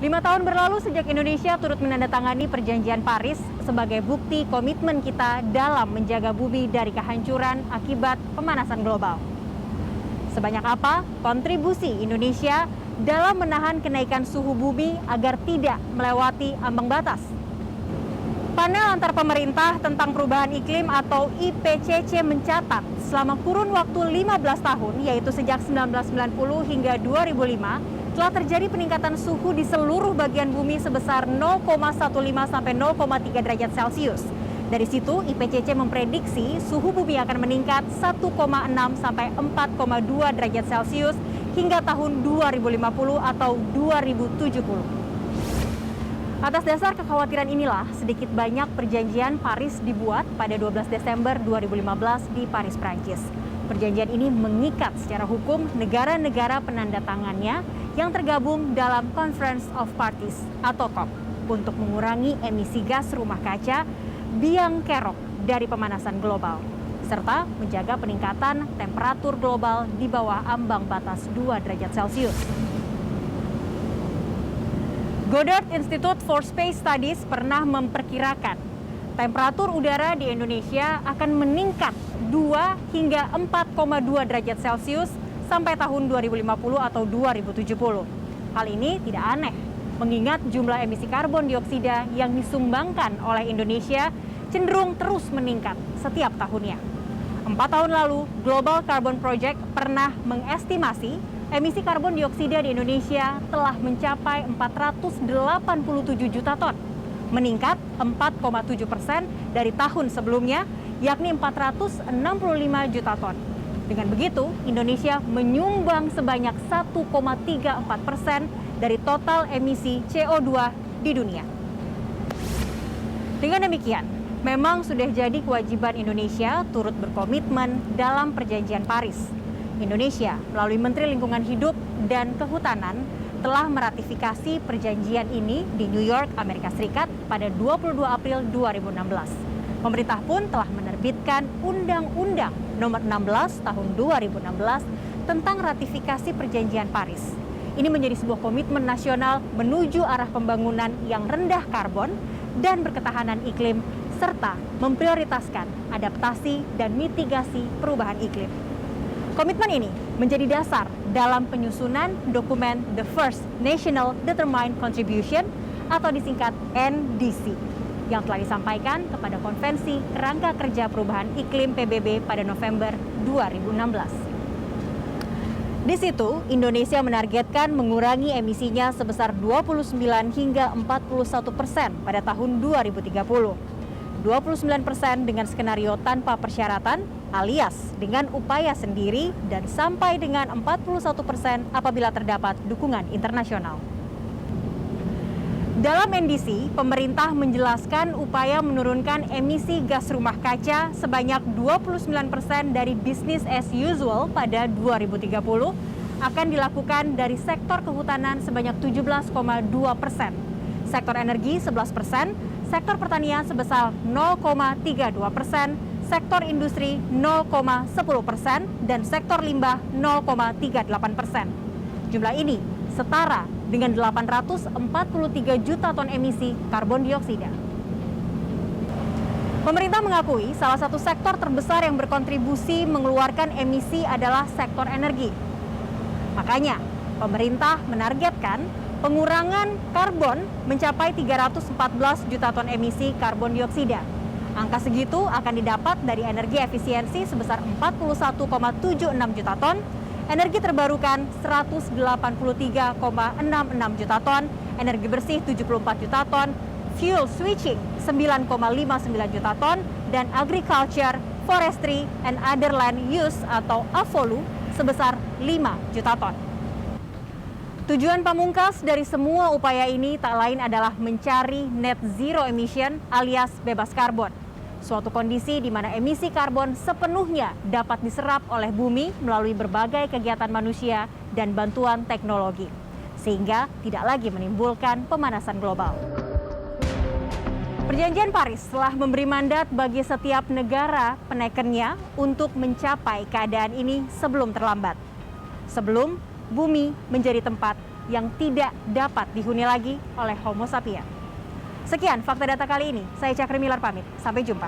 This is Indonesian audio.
5 tahun berlalu sejak Indonesia turut menandatangani Perjanjian Paris sebagai bukti komitmen kita dalam menjaga bumi dari kehancuran akibat pemanasan global. Sebanyak apa kontribusi Indonesia dalam menahan kenaikan suhu bumi agar tidak melewati ambang batas? Panel antar pemerintah tentang perubahan iklim atau IPCC mencatat selama kurun waktu 15 tahun, yaitu sejak 1990 hingga 2005, telah terjadi peningkatan suhu di seluruh bagian bumi sebesar 0,15 sampai 0,3 derajat Celcius. Dari situ, IPCC memprediksi suhu bumi akan meningkat 1,6 sampai 4,2 derajat Celcius hingga tahun 2050 atau 2070. Atas dasar kekhawatiran inilah, sedikit banyak perjanjian Paris dibuat pada 12 Desember 2015 di Paris, Prancis. Perjanjian ini mengikat secara hukum negara-negara penandatangannya yang tergabung dalam Conference of Parties atau COP untuk mengurangi emisi gas rumah kaca biang kerok dari pemanasan global, serta menjaga peningkatan temperatur global di bawah ambang batas 2 derajat Celcius. Goddard Institute for Space Studies pernah memperkirakan temperatur udara di Indonesia akan meningkat 2 hingga 4,2 derajat Celcius sampai tahun 2050 atau 2070. Hal ini tidak aneh, mengingat jumlah emisi karbon dioksida yang disumbangkan oleh Indonesia cenderung terus meningkat setiap tahunnya. 4 tahun lalu, Global Carbon Project pernah mengestimasi emisi karbon dioksida di Indonesia telah mencapai 487 juta ton, meningkat 4,7% dari tahun sebelumnya, yakni 465 juta ton. Dengan begitu, Indonesia menyumbang sebanyak 1,34% dari total emisi CO2 di dunia. Dengan demikian, memang sudah jadi kewajiban Indonesia turut berkomitmen dalam Perjanjian Paris. Indonesia melalui Menteri Lingkungan Hidup dan Kehutanan telah meratifikasi perjanjian ini di New York, Amerika Serikat pada 22 April 2016. Pemerintah pun telah menerbitkan Undang-Undang Nomor 16 Tahun 2016 tentang ratifikasi Perjanjian Paris. Ini menjadi sebuah komitmen nasional menuju arah pembangunan yang rendah karbon dan berketahanan iklim, serta memprioritaskan adaptasi dan mitigasi perubahan iklim. Komitmen ini menjadi dasar dalam penyusunan dokumen The First National Determined Contribution atau disingkat NDC yang telah disampaikan kepada Konvensi Kerangka Kerja Perubahan Iklim PBB pada November 2016. Di situ, Indonesia menargetkan mengurangi emisinya sebesar 29 hingga 41% pada tahun 2030. 29% dengan skenario tanpa persyaratan alias dengan upaya sendiri dan sampai dengan 41% apabila terdapat dukungan internasional. Dalam NDC, pemerintah menjelaskan upaya menurunkan emisi gas rumah kaca sebanyak 29% dari business as usual pada 2030 akan dilakukan dari sektor kehutanan sebanyak 17,2%, sektor energi 11%, sektor pertanian sebesar 0,32%, sektor industri 0,10%, dan sektor limbah 0,38%. Jumlah ini setara dengan 843 juta ton emisi karbon dioksida. Pemerintah mengakui salah satu sektor terbesar yang berkontribusi mengeluarkan emisi adalah sektor energi. Makanya, pemerintah menargetkan pengurangan karbon mencapai 314 juta ton emisi karbon dioksida. Angka segitu akan didapat dari energi efisiensi sebesar 41,76 juta ton, energi terbarukan 183,66 juta ton, energi bersih 74 juta ton, fuel switching 9,59 juta ton, dan agriculture, forestry, and other land use atau AFOLU sebesar 5 juta ton. Tujuan pamungkas dari semua upaya ini tak lain adalah mencari net zero emission alias bebas karbon. Suatu kondisi di mana emisi karbon sepenuhnya dapat diserap oleh bumi melalui berbagai kegiatan manusia dan bantuan teknologi, sehingga tidak lagi menimbulkan pemanasan global. Perjanjian Paris telah memberi mandat bagi setiap negara penekannya untuk mencapai keadaan ini sebelum terlambat. Sebelum bumi menjadi tempat yang tidak dapat dihuni lagi oleh Homo sapiens. Sekian fakta data kali ini. Saya Cakri Milar pamit. Sampai jumpa.